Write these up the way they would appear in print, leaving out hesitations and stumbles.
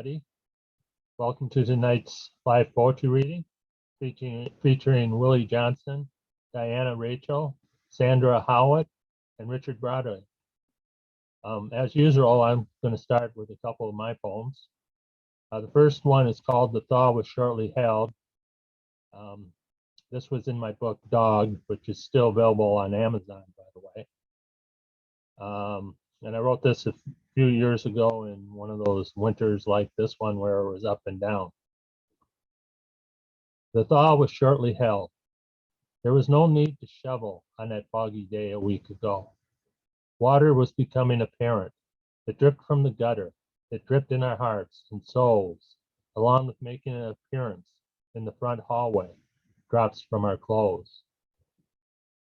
everybody. Welcome to tonight's live poetry reading featuring Willie Johnson, Diana Rajchel, Sandra Howlett, and Richard Broderick. As usual, I'm going to start with a couple of my poems. The first one is called The Thaw Was Shortly Held. This was in my book Dog, which is still available on Amazon, by the way. And I wrote this a few years ago in one of those winters like this one where it was up and down. The thaw was shortly held. There was no need to shovel on that foggy day a week ago. Water was becoming apparent. It dripped from the gutter. It dripped in our hearts and souls, along with making an appearance in the front hallway, drops from our clothes.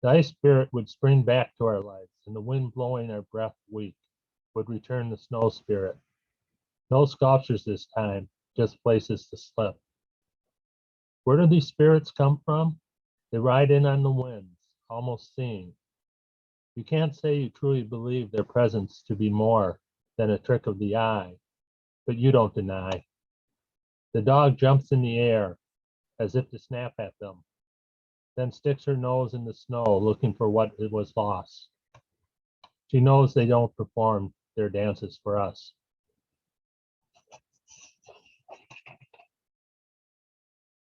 The ice spirit would spring back to our lives, and the wind blowing our breath weak would return the snow spirit. No sculptures this time, just places to slip. Where do these spirits come from? They ride in on the winds, almost seeing. You can't say you truly believe their presence to be more than a trick of the eye, but you don't deny. The dog jumps in the air as if to snap at them, then sticks her nose in the snow looking for what it was lost. She knows they don't perform their dances for us.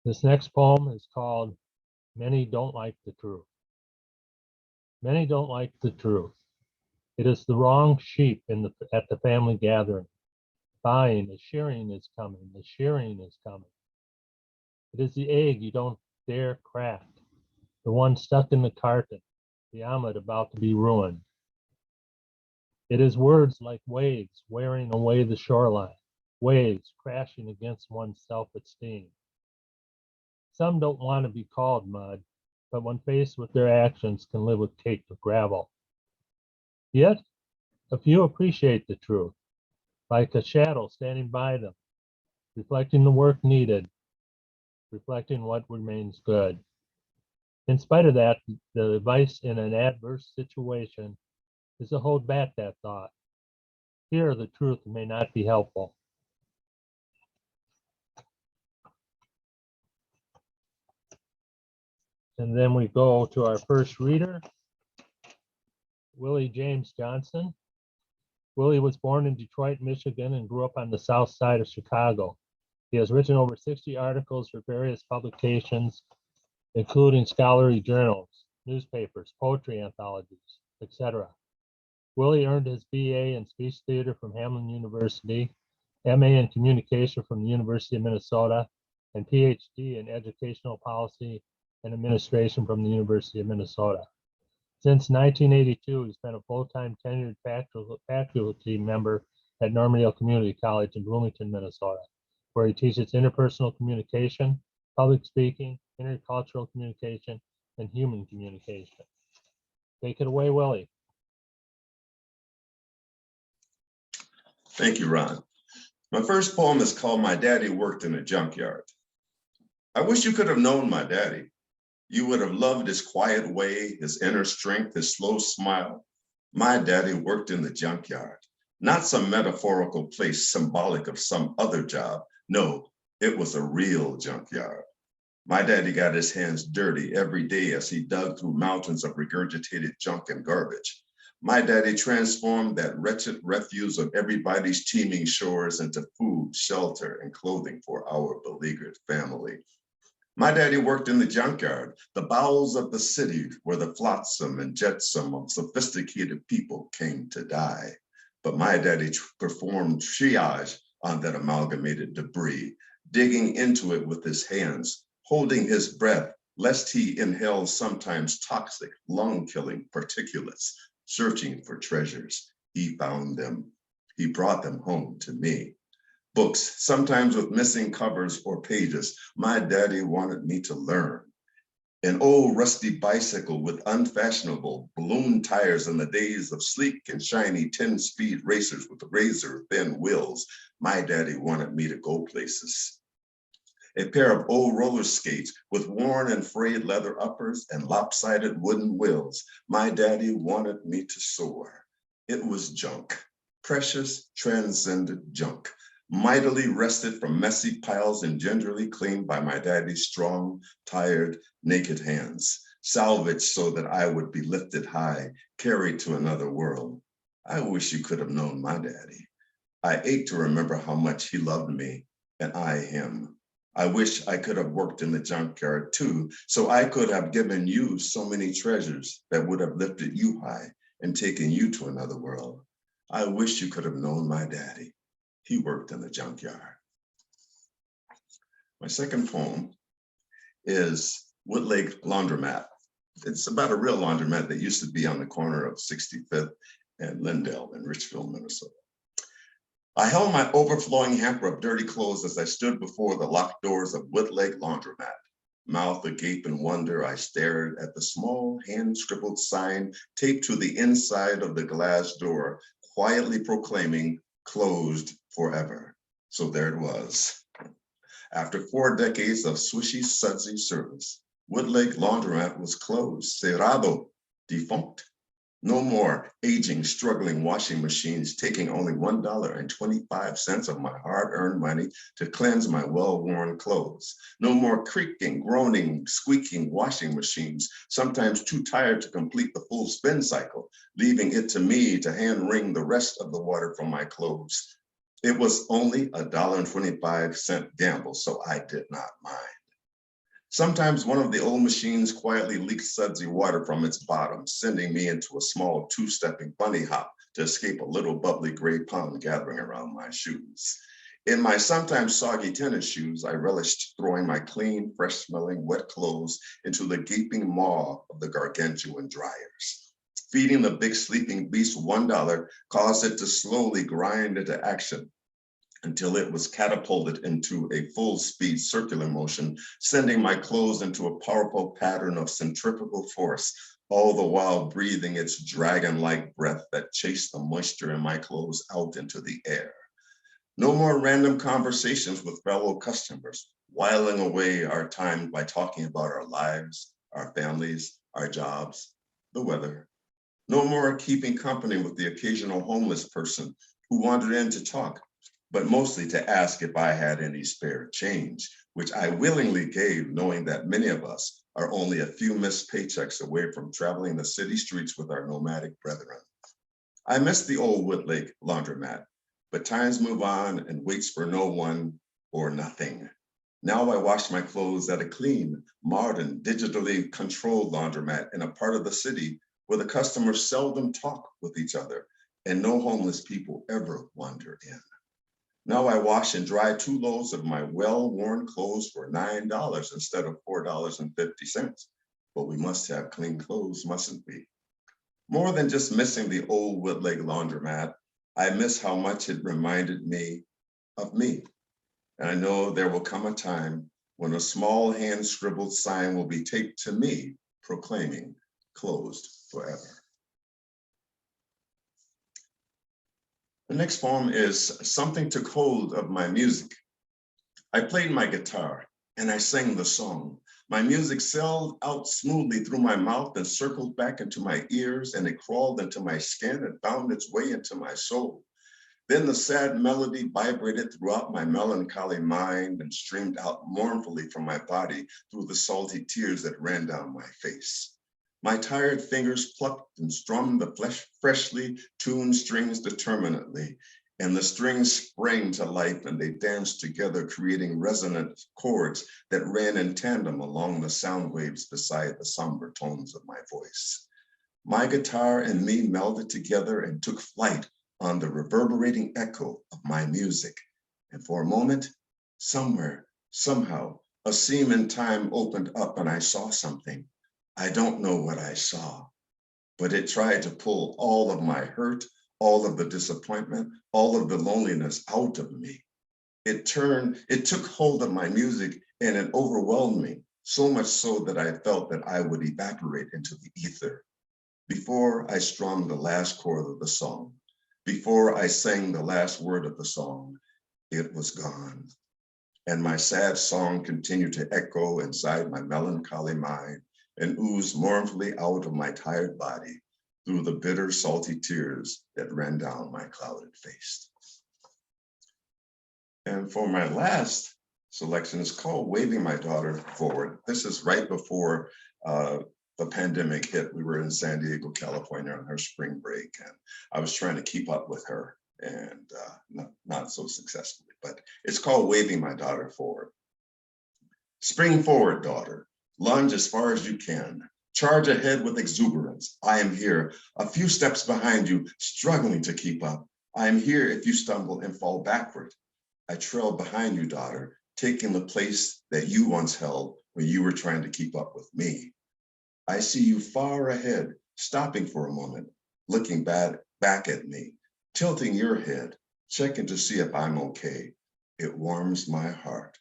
This next poem is called Many Don't Like the Truth. Many don't like the truth. It is the wrong sheep at the family gathering. Buying, the shearing is coming, the shearing is coming. It is the egg you don't dare crack, the one stuck in the carton, the omelet about to be ruined. It is words like waves wearing away the shoreline, waves crashing against one's self-esteem. Some don't want to be called mud, but when faced with their actions can live with caked with gravel. Yet, a few appreciate the truth, like a shadow standing by them, reflecting the work needed, reflecting what remains good. In spite of that, the advice in an adverse situation is to hold back that thought. Here, the truth may not be helpful. And then we go to our first reader, Willie James Johnson. Willie was born in Detroit, Michigan, and grew up on the south side of Chicago. He has written over 60 articles for various publications, including scholarly journals, newspapers, poetry anthologies, etc. Willie earned his BA in speech theater from Hamline University, MA in communication from the University of Minnesota, and PhD in educational policy and administration from the University of Minnesota. Since 1982, he's been a full-time tenured faculty member at Normandale Community College in Bloomington, Minnesota, where he teaches interpersonal communication, public speaking, intercultural communication, and human communication. Take it away, Willie. Thank you, Ron. My first poem is called My Daddy Worked in a Junkyard. I wish you could have known my daddy. You would have loved his quiet way, his inner strength, his slow smile. My daddy worked in the junkyard, not some metaphorical place symbolic of some other job. No, it was a real junkyard. My daddy got his hands dirty every day as he dug through mountains of regurgitated junk and garbage. My daddy transformed that wretched refuse of everybody's teeming shores into food, shelter, and clothing for our beleaguered family. My daddy worked in the junkyard, the bowels of the city where the flotsam and jetsam of sophisticated people came to die. But my daddy performed triage on that amalgamated debris, digging into it with his hands, holding his breath, lest he inhale sometimes toxic, lung-killing particulates. Searching for treasures, he found them. He brought them home to me. Books, sometimes with missing covers or pages, my daddy wanted me to learn. An old rusty bicycle with unfashionable balloon tires in the days of sleek and shiny 10-speed racers with razor-thin wheels, my daddy wanted me to go places. A pair of old roller skates with worn and frayed leather uppers and lopsided wooden wheels. My daddy wanted me to soar. It was junk, precious, transcendent junk. mightily wrested from messy piles and gingerly cleaned by my daddy's strong, tired, naked hands, salvaged so that I would be lifted high, carried to another world. I wish you could have known my daddy. I ache to remember how much he loved me and I him. I wish I could have worked in the junkyard too, so I could have given you so many treasures that would have lifted you high and taken you to another world. I wish you could have known my daddy. He worked in the junkyard. My second poem is Woodlake Laundromat. It's about a real laundromat that used to be on the corner of 65th and Lindale in Richfield, Minnesota. I held my overflowing hamper of dirty clothes as I stood before the locked doors of Woodlake Laundromat. Mouth agape in wonder, I stared at the small hand-scribbled sign taped to the inside of the glass door, quietly proclaiming, "Closed forever." So there it was. After 4 decades of swishy, sudsy service, Woodlake Laundromat was closed, cerrado, defunct. No more aging, struggling washing machines taking only $1.25 of my hard-earned money to cleanse my well-worn clothes. No more creaking, groaning, squeaking washing machines, sometimes too tired to complete the full spin cycle, leaving it to me to hand-wring the rest of the water from my clothes. It was only a $1.25 gamble, so I did not mind. Sometimes one of the old machines quietly leaked sudsy water from its bottom, sending me into a small two-stepping bunny hop to escape a little bubbly gray pond gathering around my shoes. In my sometimes soggy tennis shoes, I relished throwing my clean, fresh-smelling, wet clothes into the gaping maw of the gargantuan dryers. Feeding the big sleeping beast $1 caused it to slowly grind into action until it was catapulted into a full-speed circular motion, sending my clothes into a powerful pattern of centrifugal force, all the while breathing its dragon-like breath that chased the moisture in my clothes out into the air. No more random conversations with fellow customers, whiling away our time by talking about our lives, our families, our jobs, the weather. No more keeping company with the occasional homeless person who wandered in to talk, but mostly to ask if I had any spare change, which I willingly gave, knowing that many of us are only a few missed paychecks away from traveling the city streets with our nomadic brethren. I miss the old Woodlake Laundromat, but times move on and waits for no one or nothing. Now I wash my clothes at a clean, modern, digitally controlled laundromat in a part of the city where the customers seldom talk with each other and no homeless people ever wander in. Now I wash and dry 2 loads of my well-worn clothes for $9 instead of $4.50. But we must have clean clothes, mustn't we? More than just missing the old Woodlake Laundromat, I miss how much it reminded me of me. And I know there will come a time when a small hand-scribbled sign will be taped to me proclaiming, "Closed forever." The next poem is Something Took Hold of My Music. I played my guitar and I sang the song. My music sailed out smoothly through my mouth and circled back into my ears, and it crawled into my skin and found its way into my soul. Then the sad melody vibrated throughout my melancholy mind and streamed out mournfully from my body through the salty tears that ran down my face. My tired fingers plucked and strummed the freshly tuned strings determinately, and the strings sprang to life and they danced together, creating resonant chords that ran in tandem along the sound waves beside the somber tones of my voice. My guitar and me melded together and took flight on the reverberating echo of my music. And for a moment, somewhere, somehow, a seam in time opened up and I saw something. I don't know what I saw, but it tried to pull all of my hurt, all of the disappointment, all of the loneliness out of me. It took hold of my music and it overwhelmed me, so much so that I felt that I would evaporate into the ether. Before I strummed the last chord of the song, before I sang the last word of the song, it was gone. And my sad song continued to echo inside my melancholy mind and oozed mournfully out of my tired body through the bitter, salty tears that ran down my clouded face. And for my last selection is called Waving My Daughter Forward. This is right before the pandemic hit. We were in San Diego, California on her spring break, and I was trying to keep up with her, and not so successfully, but it's called Waving My Daughter Forward. Spring forward, daughter. Lunge as far as you can. Charge ahead with exuberance. I am here, a few steps behind you, struggling to keep up. I am here if you stumble and fall backward. I trail behind you, daughter, taking the place that you once held when you were trying to keep up with me. I see you far ahead, stopping for a moment, looking back at me, tilting your head, checking to see if I'm okay. It warms my heart.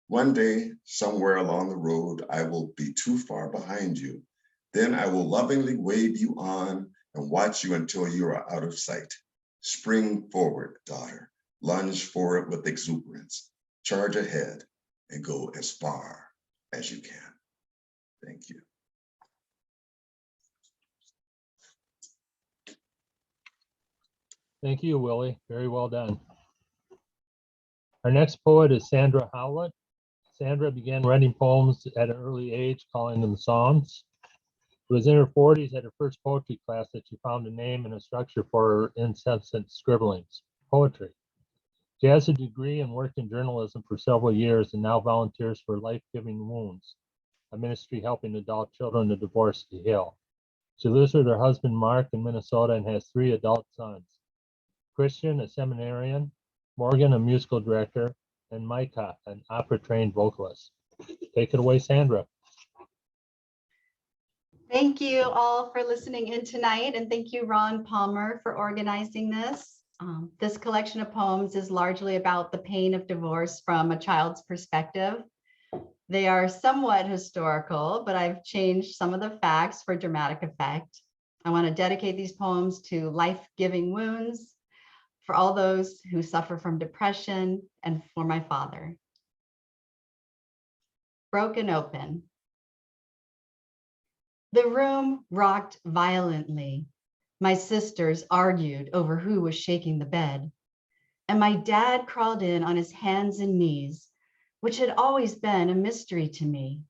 One day, somewhere along the road, I will be too far behind you. Then I will lovingly wave you on and watch you until you are out of sight. Spring forward, daughter. Lunge forward with exuberance. Charge ahead and go as far as you can. Thank you. Thank you, Willie. Very well done. Our next poet is Sandra Howlett. Sandra began writing poems at an early age, calling them songs. It was in her 40s at her first poetry class that she found a name and a structure for her incessant scribblings, poetry. She has a degree and worked in journalism for several years and now volunteers for Life Giving Wounds, a ministry helping adult children of divorce to heal. She lives with her husband, Mark, in Minnesota and has 3 adult sons. Christian, a seminarian, Morgan, a musical director, and Micah, an opera-trained vocalist. Take it away, Sandra. Thank you all for listening in tonight, and thank you, Ron Palmer, for organizing this. This collection of poems is largely about the pain of divorce from a child's perspective. They are somewhat historical, but I've changed some of the facts for dramatic effect. I want to dedicate these poems to life-giving wounds, for all those who suffer from depression, and for my father. Broken open. The room rocked violently. My sisters argued over who was shaking the bed. And my dad crawled in on his hands and knees, which had always been a mystery to me.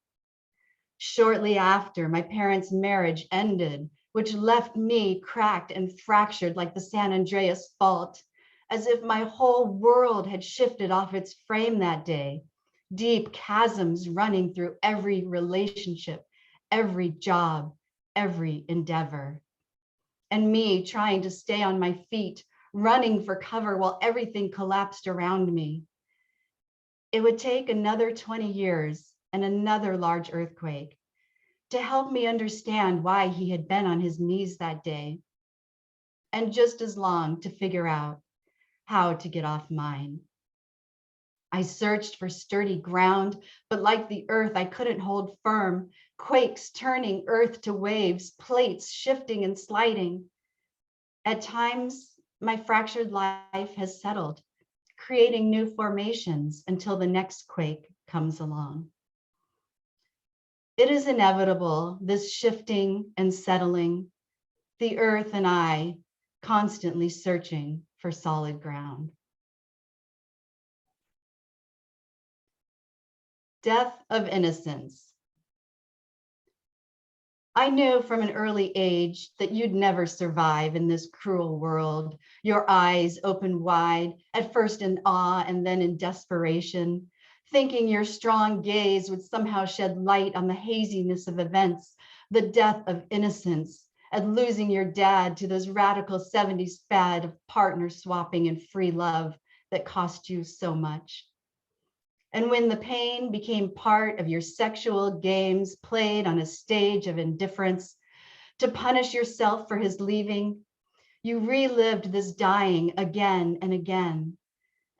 Shortly after, my parents' marriage ended, which left me cracked and fractured like the San Andreas Fault, as if my whole world had shifted off its frame that day, deep chasms running through every relationship, every job, every endeavor. And me trying to stay on my feet, running for cover while everything collapsed around me. It would take another 20 years and another large earthquake to help me understand why he had been on his knees that day, and just as long to figure out how to get off mine. I searched for sturdy ground, but like the earth, I couldn't hold firm. Quakes turning earth to waves, plates shifting and sliding. At times, my fractured life has settled, creating new formations until the next quake comes along. It is inevitable, this shifting and settling, the earth and I constantly searching for solid ground. Death of innocence. I knew from an early age that you'd never survive in this cruel world, your eyes open wide, at first in awe and then in desperation, thinking your strong gaze would somehow shed light on the haziness of events, the death of innocence, and losing your dad to those radical 70s fad of partner swapping and free love that cost you so much. And when the pain became part of your sexual games played on a stage of indifference to punish yourself for his leaving, you relived this dying again and again,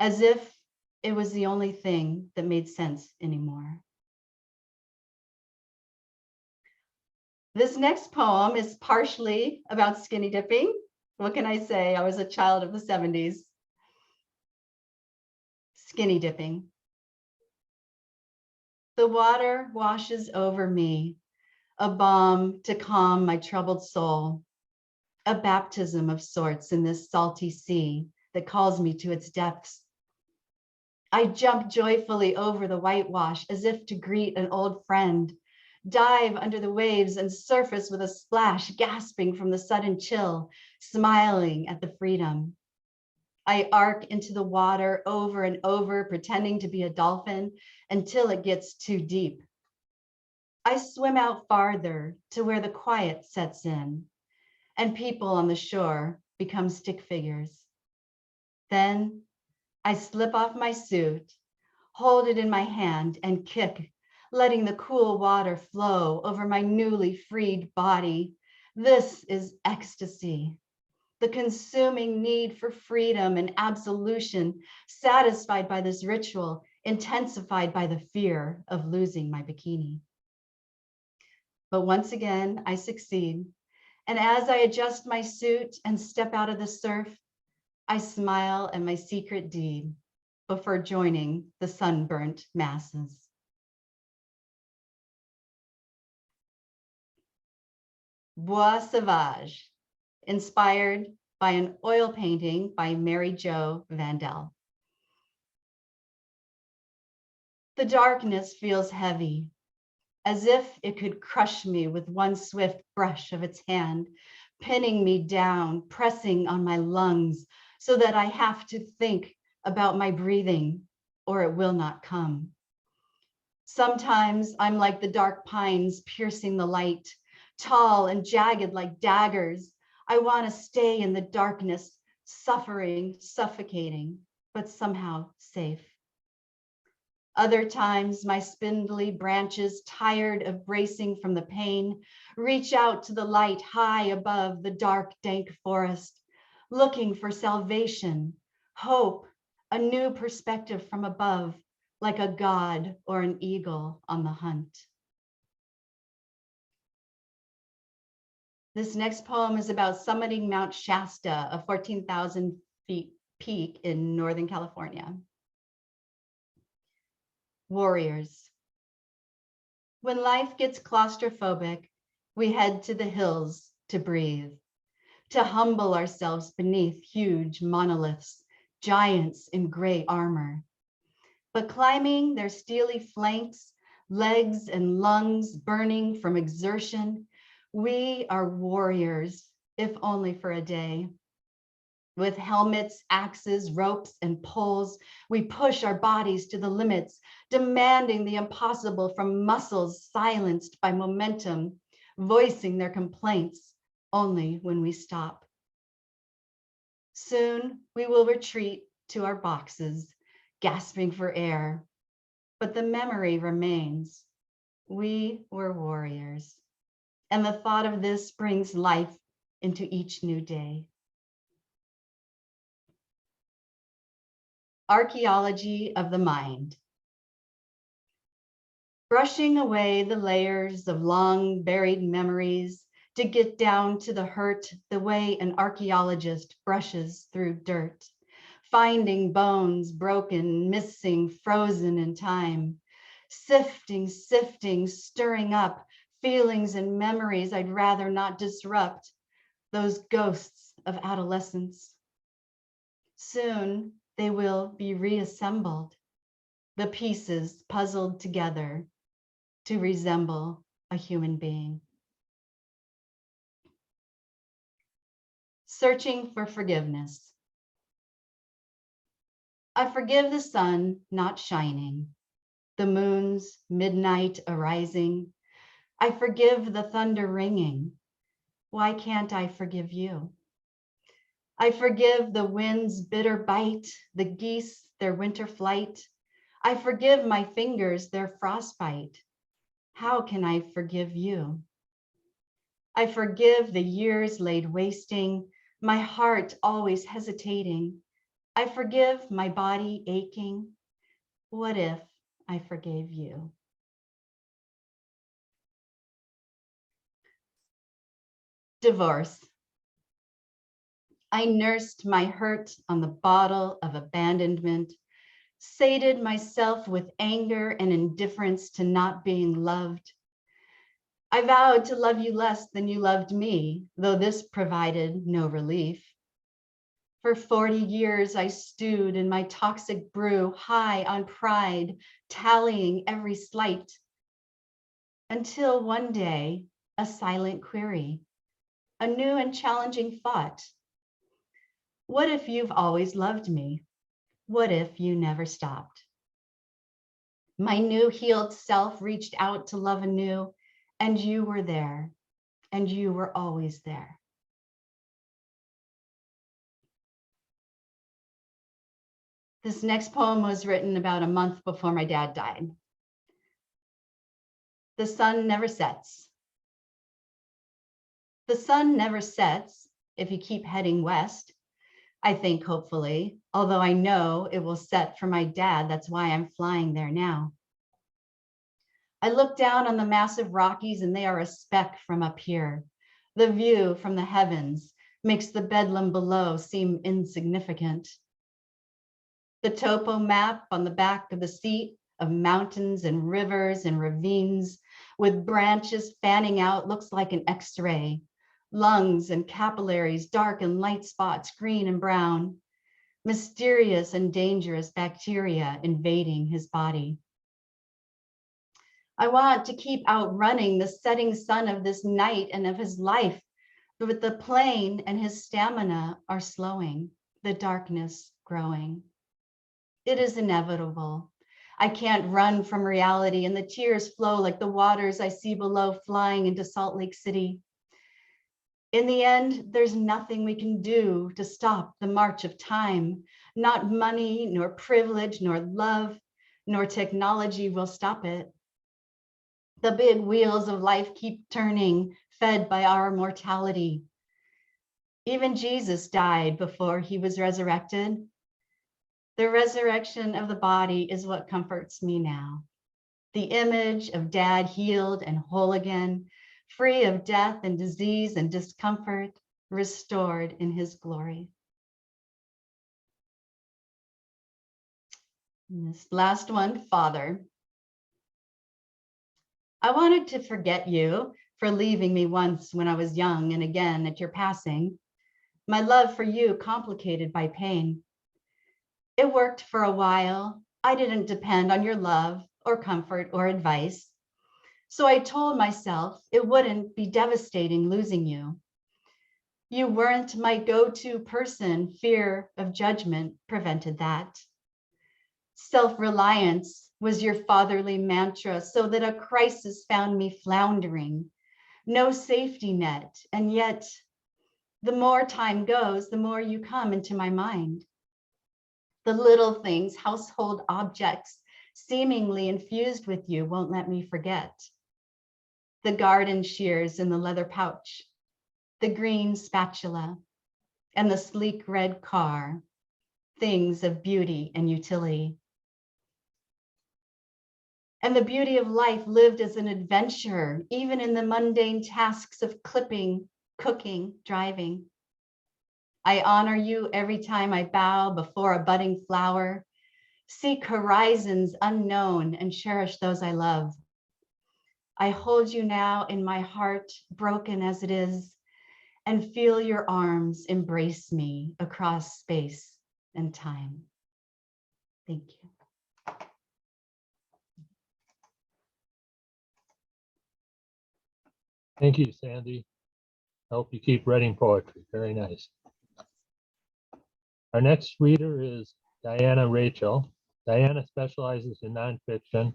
as if it was the only thing that made sense anymore. This next poem is partially about skinny dipping. What can I say? I was a child of the 70s. Skinny dipping. The water washes over me, a balm to calm my troubled soul, a baptism of sorts in this salty sea that calls me to its depths. I jump joyfully over the whitewash as if to greet an old friend, dive under the waves and surface with a splash, gasping from the sudden chill, smiling at the freedom. I arc into the water over and over, pretending to be a dolphin until it gets too deep. I swim out farther to where the quiet sets in, and people on the shore become stick figures. Then I slip off my suit, hold it in my hand, and kick, letting the cool water flow over my newly freed body. This is ecstasy, the consuming need for freedom and absolution, satisfied by this ritual, intensified by the fear of losing my bikini. But once again, I succeed. And as I adjust my suit and step out of the surf, I smile at my secret deed before joining the sunburnt masses. Bois Sauvage, inspired by an oil painting by Mary Jo Vandell. The darkness feels heavy, as if it could crush me with one swift brush of its hand, pinning me down, pressing on my lungs so that I have to think about my breathing or it will not come. Sometimes I'm like the dark pines piercing the light, tall and jagged like daggers. I want to stay in the darkness, suffering, suffocating, but somehow safe. Other times, my spindly branches, tired of bracing from the pain, reach out to the light high above the dark, dank forest, looking for salvation, hope, a new perspective from above, like a god or an eagle on the hunt. This next poem is about summiting Mount Shasta, a 14,000 feet peak in Northern California. Warriors. When life gets claustrophobic, we head to the hills to breathe, to humble ourselves beneath huge monoliths, giants in gray armor. But climbing their steely flanks, legs and lungs burning from exertion, we are warriors, if only for a day. With helmets, axes, ropes, and poles, we push our bodies to the limits, demanding the impossible from muscles silenced by momentum, voicing their complaints only when we stop. Soon we will retreat to our boxes, gasping for air, but the memory remains. We were warriors, and the thought of this brings life into each new day. Archaeology of the mind. Brushing away the layers of long buried memories to get down to the hurt the way an archaeologist brushes through dirt, finding bones broken, missing, frozen in time, sifting, stirring up feelings and memories I'd rather not disrupt, those ghosts of adolescence. Soon, they will be reassembled, the pieces puzzled together to resemble a human being. Searching for forgiveness. I forgive the sun not shining, the moon's midnight arising. I forgive the thunder ringing. Why can't I forgive you? I forgive the wind's bitter bite, the geese, their winter flight. I forgive my fingers, their frostbite. How can I forgive you? I forgive the years laid wasting, my heart always hesitating. I forgive my body aching. What if I forgave you? Divorce. I nursed my hurt on the bottle of abandonment, sated myself with anger and indifference to not being loved. I vowed to love you less than you loved me, though this provided no relief. For 40 years, I stewed in my toxic brew, high on pride, tallying every slight. Until one day, a silent query, a new and challenging thought. What if you've always loved me? What if you never stopped? My new healed self reached out to love anew, and you were there, and you were always there. This next poem was written about a month before my dad died. The sun never sets. The sun never sets if you keep heading west, I think, hopefully, although I know it will set for my dad. That's why I'm flying there now. I look down on the massive Rockies and they are a speck from up here. The view from the heavens makes the bedlam below seem insignificant. The topo map on the back of the seat of mountains and rivers and ravines with branches fanning out looks like an X-ray. Lungs and capillaries, dark and light spots, green and brown. Mysterious and dangerous bacteria invading his body. I want to keep outrunning the setting sun of this night and of his life, but the plane and his stamina are slowing, the darkness growing. It is inevitable. I can't run from reality, and the tears flow like the waters I see below flying into Salt Lake City. In the end, there's nothing we can do to stop the march of time. Not money, nor privilege, nor love, nor technology will stop it. The big wheels of life keep turning, fed by our mortality. Even Jesus died before he was resurrected. The resurrection of the body is what comforts me now. The image of Dad healed and whole again, free of death and disease and discomfort, restored in his glory. And this last one, Father. I wanted to forget you for leaving me once when I was young and again at your passing. My love for you complicated by pain. It worked for a while. I didn't depend on your love or comfort or advice. So I told myself it wouldn't be devastating losing you. You weren't my go-to person. Fear of judgment prevented that. Self-reliance was your fatherly mantra, so that a crisis found me floundering. No safety net, and yet the more time goes, the more you come into my mind. The little things, household objects, seemingly infused with you won't let me forget. The garden shears in the leather pouch, the green spatula, and the sleek red car, things of beauty and utility. And the beauty of life lived as an adventure, even in the mundane tasks of clipping, cooking, driving. I honor you every time I bow before a budding flower, seek horizons unknown and cherish those I love. I hold you now in my heart, broken as it is, and feel your arms embrace me across space and time. Thank you. Thank you, Sandy. I hope you keep writing poetry. Very nice. Our next reader is Diana Rajchel. Diana specializes in nonfiction,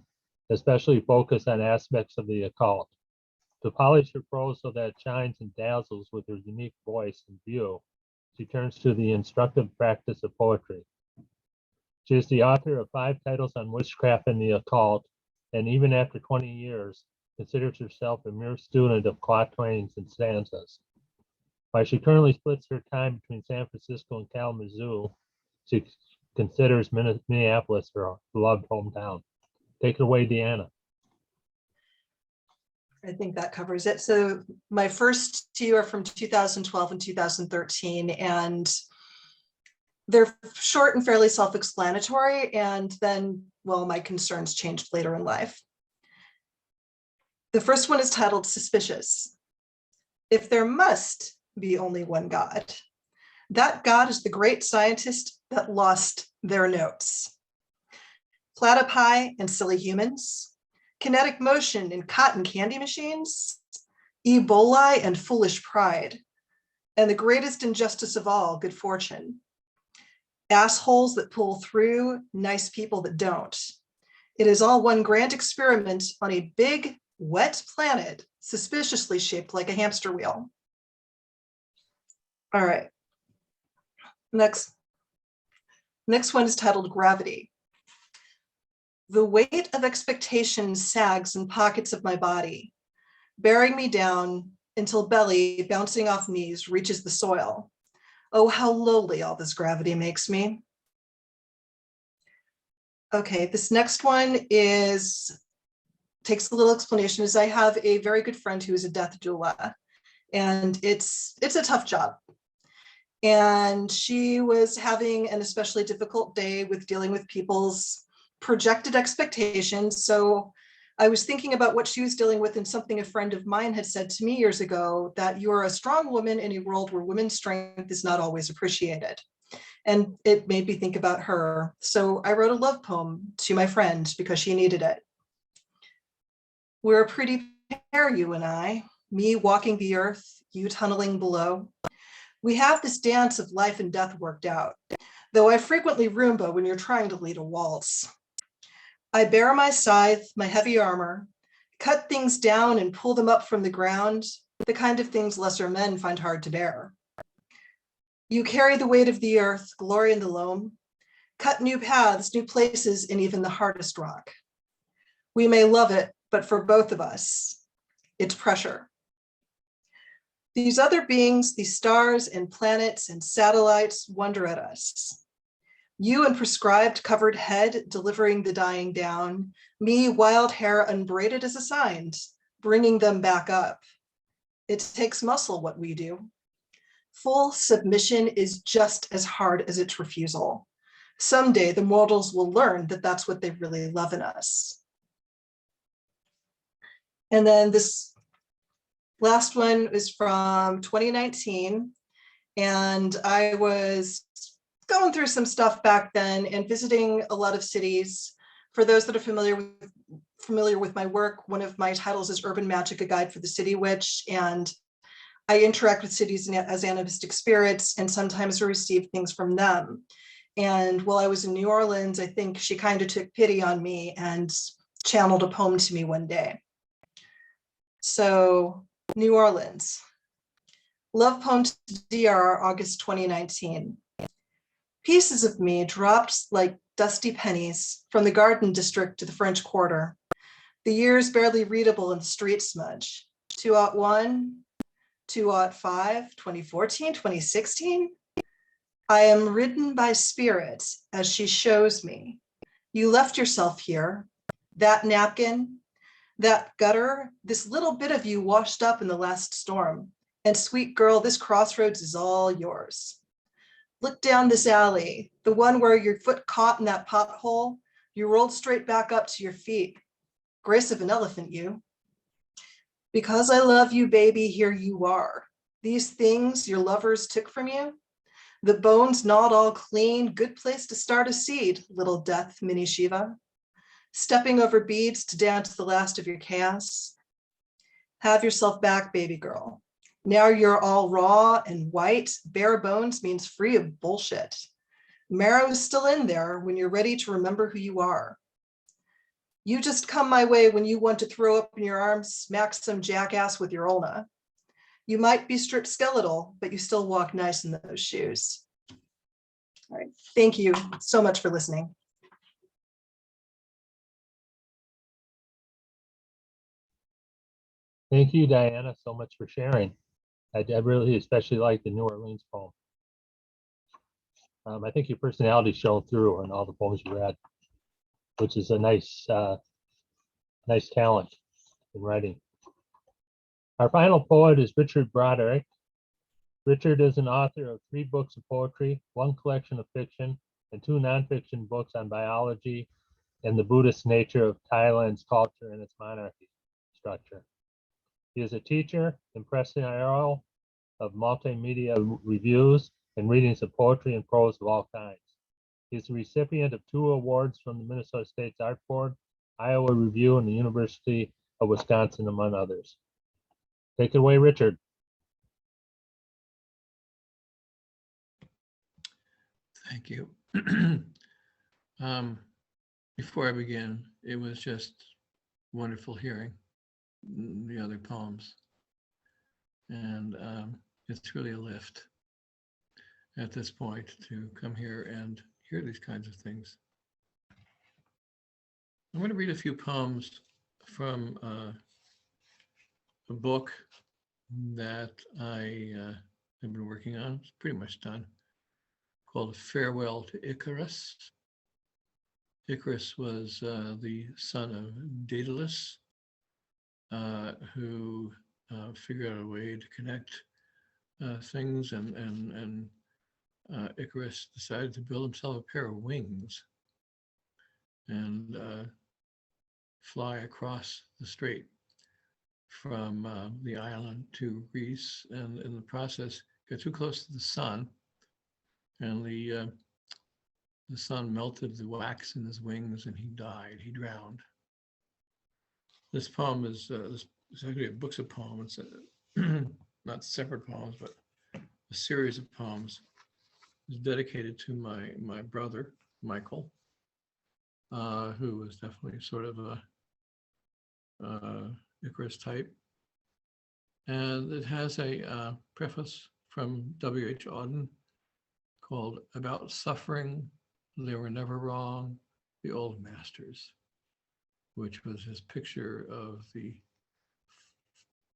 especially focused on aspects of the occult. To polish her prose so that it shines and dazzles with her unique voice and view, she turns to the instructive practice of poetry. She is the author of 5 titles on witchcraft and the occult, and even after 20 years, considers herself a mere student of quatrains and stanzas. While she currently splits her time between San Francisco and Kalamazoo, she considers Minneapolis her beloved hometown. Take it away, Deanna. I think that covers it. So my first 2 are from 2012 and 2013, and they're short and fairly self-explanatory. And then, well, my concerns changed later in life. The first one is titled Suspicious. If there must be only one God, That God is the great scientist that lost their notes. Platypi and silly humans, kinetic motion in cotton candy machines, Ebola and foolish pride, and the greatest injustice of all, good fortune. Assholes that pull through, nice people that don't. It is all one grand experiment on a big, wet planet, suspiciously shaped like a hamster wheel. All right. Next one is titled Gravity. The weight of expectation sags in pockets of my body, bearing me down until belly, bouncing off knees, reaches the soil. Oh, how lowly all this gravity makes me. Okay, this next one takes a little explanation, as I have a very good friend who is a death doula, and it's a tough job. And she was having an especially difficult day with dealing with people's projected expectations. So I was thinking about what she was dealing with, and something a friend of mine had said to me years ago, that you're a strong woman in a world where women's strength is not always appreciated. And it made me think about her. So I wrote a love poem to my friend because she needed it. We're a pretty pair, you and I, me walking the earth, you tunneling below. We have this dance of life and death worked out, though I frequently Roomba when you're trying to lead a waltz. I bear my scythe, my heavy armor, cut things down and pull them up from the ground, the kind of things lesser men find hard to bear. You carry the weight of the earth, glory in the loam, cut new paths, new places in even the hardest rock. We may love it, but for both of us, it's pressure. These other beings, these stars and planets and satellites wonder at us. You in prescribed covered head, delivering the dying down, me wild hair unbraided as assigned, bringing them back up. It takes muscle what we do. Full submission is just as hard as its refusal. Someday the mortals will learn that that's what they really love in us. And then this last one is from 2019. And I was going through some stuff back then and visiting a lot of cities. For those that are familiar with my work, one of my titles is Urban Magic, a Guide for the City Witch. And I interact with cities as animistic spirits and sometimes receive things from them. And while I was in New Orleans, I think she kind of took pity on me and channeled a poem to me one day. So, New Orleans. Love poem to DR, August 2019. Pieces of me dropped like dusty pennies from the Garden District to the French Quarter. The years barely readable in the street smudge. 2001, 2005, 2014, 2016. I am ridden by spirit as she shows me. You left yourself here. That napkin, that gutter, this little bit of you washed up in the last storm. And sweet girl, this crossroads is all yours. Look down this alley, the one where your foot caught in that pothole, you rolled straight back up to your feet. Grace of an elephant, you. Because I love you, baby, here you are. These things your lovers took from you, the bones not all clean, good place to start a seed, little death, mini Shiva. Stepping over beads to dance the last of your chaos. Have yourself back, baby girl. Now you're all raw and white. Bare bones means free of bullshit. Marrow is still in there when you're ready to remember who you are. You just come my way when you want to throw up in your arms, smack some jackass with your ulna. You might be stripped skeletal, but you still walk nice in those shoes. All right, thank you so much for listening. Thank you, Diana, so much for sharing. I really especially like the New Orleans poem. I think your personality shone through in all the poems you read, which is a nice talent in writing. Our final poet is Richard Broderick. Richard is an author of 3 books of poetry, 1 collection of fiction, and 2 nonfiction books on biology and the Buddhist nature of Thailand's culture and its monarchy structure. He is a teacher, impresario of multimedia reviews, and readings of poetry and prose of all kinds. He is the recipient of 2 awards from the Minnesota State Art Board, Iowa Review, and the University of Wisconsin, among others. Take it away, Richard. Thank you. Before I begin, it was just wonderful hearing the other poems. And it's really a lift at this point to come here and hear these kinds of things. I'm going to read a few poems from a book that I have been working on. It's pretty much done, called Farewell to Icarus. Icarus was the son of Daedalus, who figured out a way to connect things, and Icarus decided to build himself a pair of wings and fly across the strait from the island to Greece, and in the process got too close to the sun, and the sun melted the wax in his wings, and he died. He drowned. This poem is it's actually a book of poems. It's not separate poems, but a series of poems. It's dedicated to my brother Michael, who was definitely sort of a Icarus type. And it has a preface from W.H. Auden called "About Suffering, They Were Never Wrong, the Old Masters," which was his picture of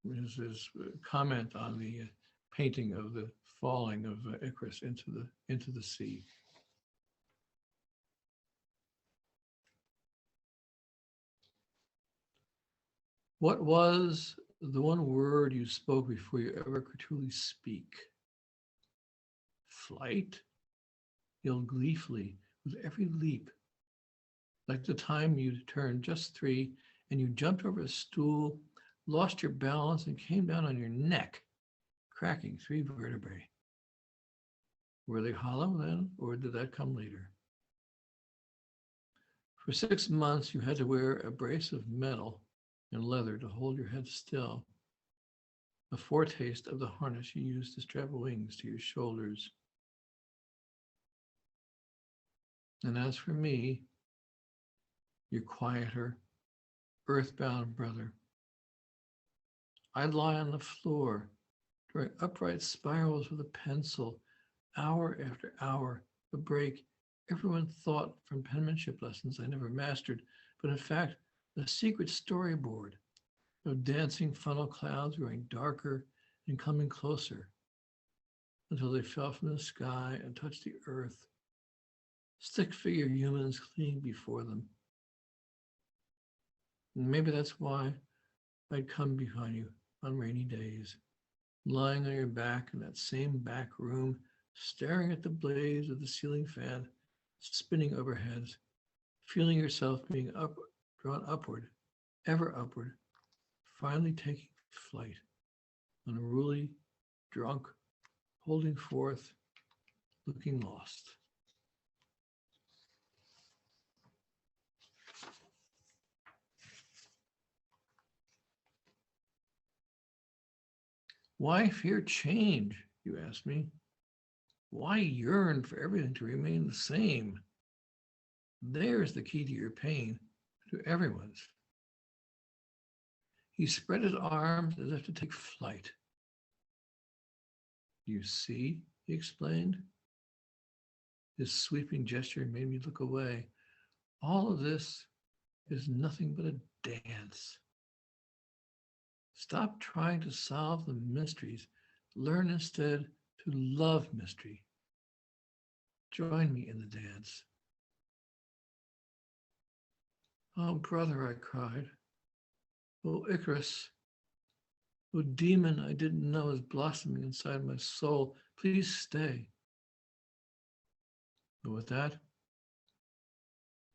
his comment on the painting of the falling of Icarus into the sea. What was the one word you spoke before you ever could truly speak? Flight? Yelled gleefully with every leap, like the time you turned just 3 and you jumped over a stool, lost your balance, and came down on your neck, cracking 3 vertebrae. Were they hollow then, or did that come later? For 6 months, you had to wear a brace of metal and leather to hold your head still, a foretaste of the harness you used to strap wings to your shoulders. And as for me, your quieter, earthbound brother, I'd lie on the floor, drawing upright spirals with a pencil, hour after hour, a break everyone thought from penmanship lessons I never mastered, but in fact, a secret storyboard of dancing funnel clouds growing darker and coming closer until they fell from the sky and touched the earth, stick figure humans clinging before them. And maybe that's why I'd come behind you on rainy days, lying on your back in that same back room, staring at the blaze of the ceiling fan spinning overhead, feeling yourself being drawn upward, ever upward, finally taking flight, unruly, drunk, holding forth, looking lost. Why fear change, you ask me? Why yearn for everything to remain the same? There's the key to your pain, to everyone's. He spread his arms as if to take flight. You see, he explained. His sweeping gesture made me look away. All of this is nothing but a dance. Stop trying to solve the mysteries. Learn instead to love mystery. Join me in the dance. Oh, brother, I cried. Oh, Icarus. Oh, demon I didn't know is blossoming inside my soul. Please stay. But with that,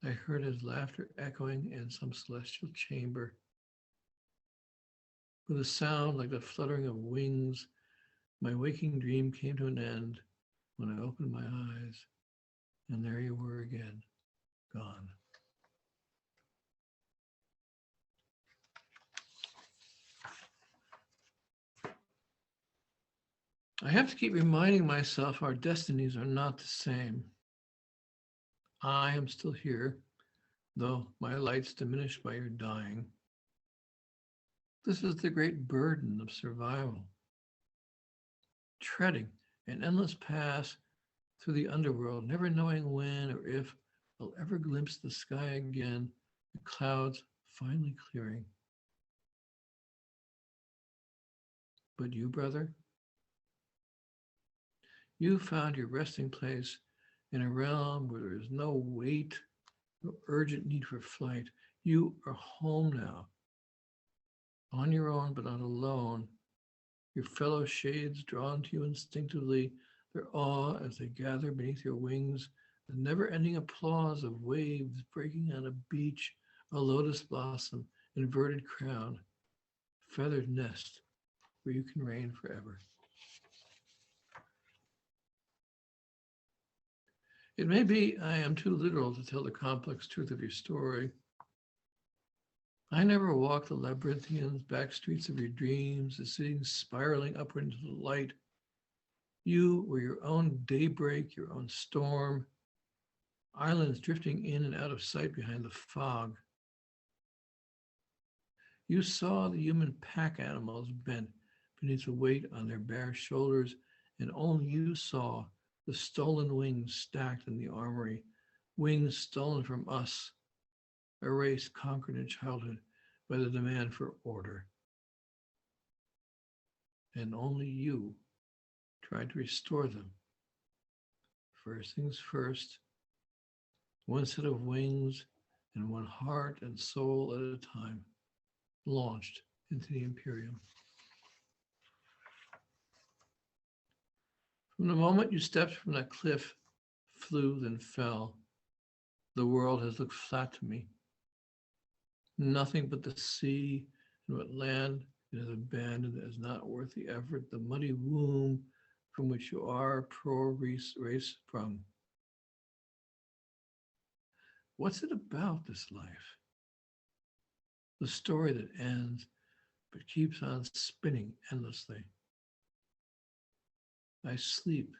I heard his laughter echoing in some celestial chamber. With a sound like the fluttering of wings, my waking dream came to an end when I opened my eyes, and there you were again, gone. I have to keep reminding myself our destinies are not the same. I am still here, though my light's diminished by your dying. This is the great burden of survival. Treading an endless path through the underworld, never knowing when or if I'll ever glimpse the sky again, the clouds finally clearing. But you, brother, you found your resting place in a realm where there is no weight, no urgent need for flight. You are home now, on your own but not alone. Your fellow shades drawn to you instinctively, their awe as they gather beneath your wings, the never-ending applause of waves breaking on a beach, a lotus blossom, inverted crown, feathered nest where you can reign forever. It may be I am too literal to tell the complex truth of your story. I never walked the labyrinthian back streets of your dreams, the cities spiraling upward into the light. You were your own daybreak, your own storm, islands drifting in and out of sight behind the fog. You saw the human pack animals bent beneath the weight on their bare shoulders, and only you saw the stolen wings stacked in the armory, wings stolen from us, a race conquered in childhood by the demand for order. And only you tried to restore them. First things first, one set of wings and one heart and soul at a time, launched into the Imperium. From the moment you stepped from that cliff, flew, then fell, the world has looked flat to me. Nothing but the sea and what land it has abandoned that is not worth the effort, the muddy womb from which you are a pro-race sprung. What's it about, this life? The story that ends but keeps on spinning endlessly. I sleep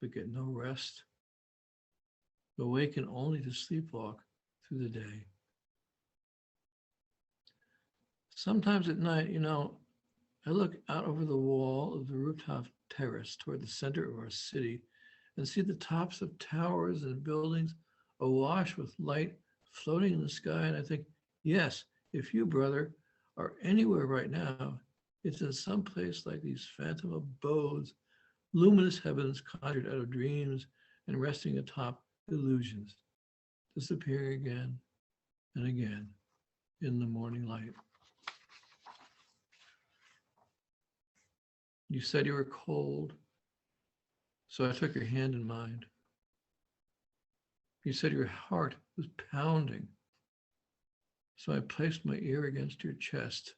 but get no rest, awaken only to sleepwalk through the day. Sometimes at night, I look out over the wall of the rooftop terrace toward the center of our city and see the tops of towers and buildings awash with light floating in the sky. And I think, yes, if you, brother, are anywhere right now, it's in some place like these phantom abodes, luminous heavens conjured out of dreams and resting atop illusions, disappearing again and again in the morning light. You said you were cold, so I took your hand in mine. You said your heart was pounding, so I placed my ear against your chest.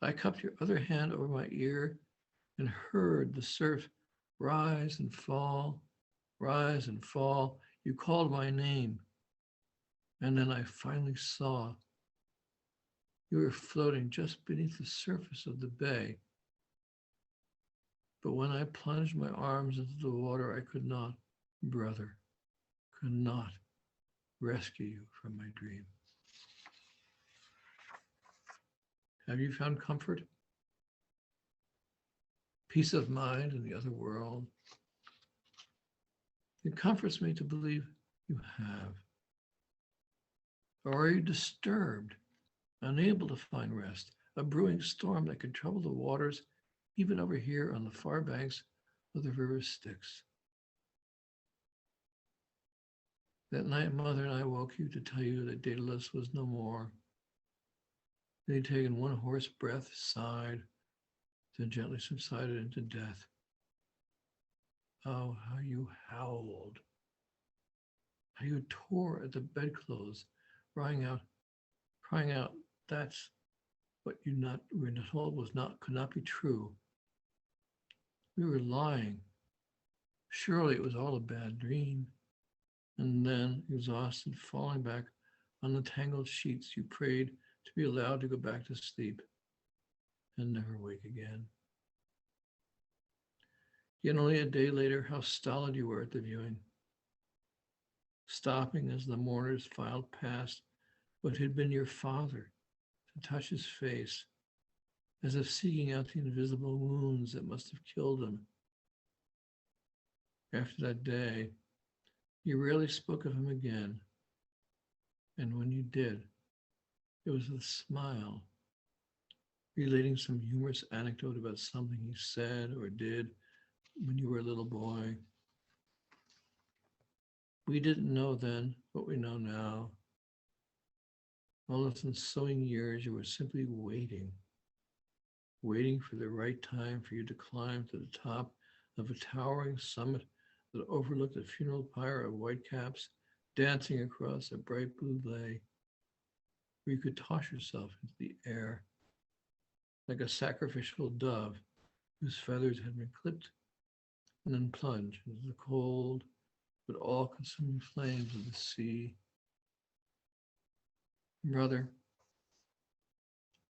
I cupped your other hand over my ear and heard the surf rise and fall, rise and fall. You called my name, and then I finally saw you were floating just beneath the surface of the bay. But when I plunged my arms into the water, I could not, brother, could not rescue you from my dream. Have you found comfort? Peace of mind in the other world? It comforts me to believe you have. Or are you disturbed, unable to find rest, a brewing storm that could trouble the waters, even over here on the far banks of the river Styx? That night, Mother and I woke you to tell you that Daedalus was no more. They'd taken one hoarse breath, sighed, then gently subsided into death. Oh, how you howled. How you tore at the bedclothes, crying out, that's what you were told could not be true. We were lying. Surely it was all a bad dream. And then, exhausted, falling back on the tangled sheets, you prayed to be allowed to go back to sleep and never wake again. Yet only a day later, how stolid you were at the viewing, stopping as the mourners filed past what had been your father to touch his face, as if seeking out the invisible wounds that must have killed him. After that day, you rarely spoke of him again, and when you did, it was with a smile, relating some humorous anecdote about something he said or did when you were a little boy. We didn't know then what we know now. All those ensuing years, you were simply waiting for the right time for you to climb to the top of a towering summit that overlooked a funeral pyre of whitecaps dancing across a bright blue lake, where you could toss yourself into the air like a sacrificial dove whose feathers had been clipped, and then plunge into the cold but all-consuming flames of the sea. Brother,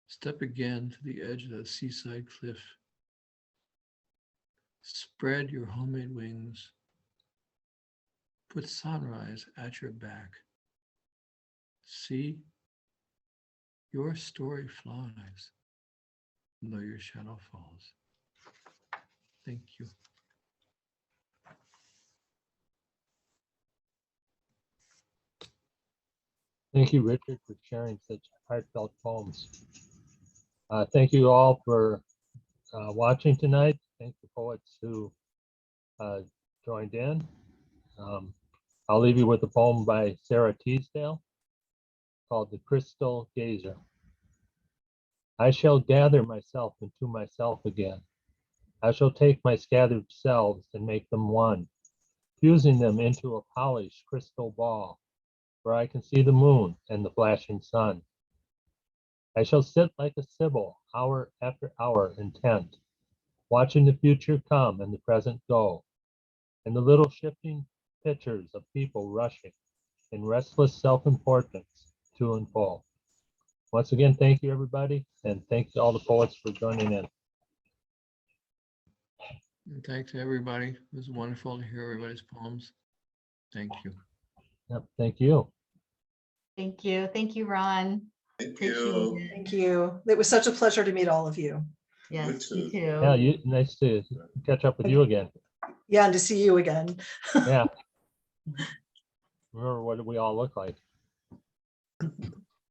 step again to the edge of that seaside cliff. Spread your homemade wings. Put sunrise at your back. See, your story flies, though your shadow falls. Thank you. Thank you, Richard, for sharing such heartfelt poems. Thank you all for watching tonight. Thank the poets who joined in. I'll leave you with a poem by Sarah Teasdale called The Crystal Gazer. I shall gather myself into myself again. I shall take my scattered selves and make them one, fusing them into a polished crystal ball, where I can see the moon and the flashing sun. I shall sit like a sibyl, hour after hour, intent, watching the future come and the present go, and the little shifting pictures of people rushing in restless self-importance to and fro. Once again, thank you, everybody, and thanks to all the poets for joining in. And thanks to everybody. It was wonderful to hear everybody's poems. Thank you. Yep, thank you. Thank you. Thank you, Ron. Thank Appreciate you. it. Thank you. It was such a pleasure to meet all of you. Yes, You you too. Yeah, too. nice to catch up with you again. Yeah, and to see you again. Yeah. Remember what we all look like.